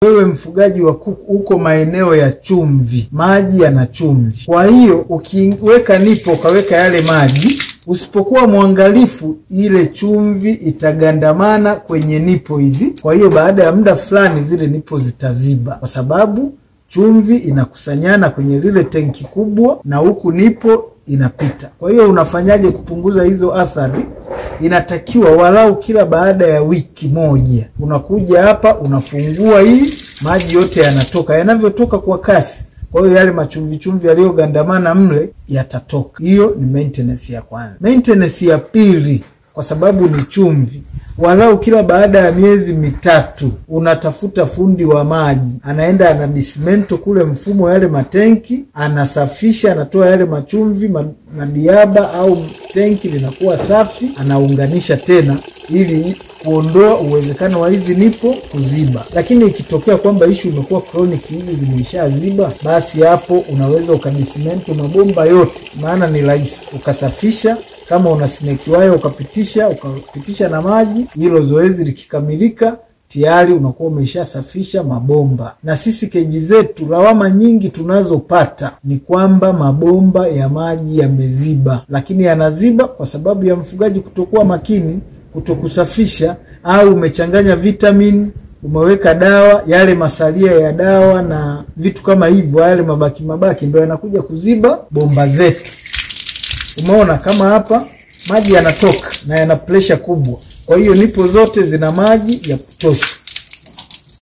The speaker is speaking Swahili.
Wewe mfugaji wa kuku uko maeneo ya chumvi, maji yana chumvi. Kwa hiyo ukiweka nipo ukaweka yale maji, usipokuwa mwangalifu ile chumvi itagandamana kwenye nipo hizi. Kwa hiyo baada ya muda fulani zile nipo zitaziba, kwa sababu chumvi inakusanyana kwenye lile tenki kubwa na huku nipo inapita. Kwa hiyo unafanyaje kupunguza hizo athari? Inatakiwa walau kila baada ya wiki moja unakuja hapa unafungua hii, maji yote yanatoka. Yanavyotoka kwa kasi, kwa hiyo yale machumvi chumvi yaliyogandamana mle yatatoka. Hiyo ni maintenance ya kwanza. Maintenance ya pili, kwa sababu ni chumvi, walau kila baada ya miezi 3 unatafuta fundi wa maji, anaenda anadismantle kule mfumo yale matenki, anasafisha, anatoa yale machumvi madiaba au tenki linakuwa safi, anaunganisha tena ili kuondoa uwezekano wa hizi nipo kuziba. Lakini ikitokea kwamba issue imekuwa chronic, hizi zimeshaziba, basi hapo unaweza ukadismantle mabomba yote, maana ni rahisi, ukasafisha. Kama una snake wire ukapitisha na maji, hilo zoezi likikamilika tayari unakuwa umeshasafisha mabomba. Na sisi keji zetu, lawama nyingi tunazopata ni kwamba mabomba ya maji yameziba, lakini yanaziba kwa sababu ya mfugaji kutokuwa makini, kutokusafisha, au umechanganya vitamin, umeweka dawa, yale masalia ya dawa na vitu kama hivyo, yale mabaki ndio yanakuja kuziba bomba zetu. Umeona kama hapa maji yanatoka na yana pressure kubwa, kwa hiyo nipo zote zina maji ya kutosha.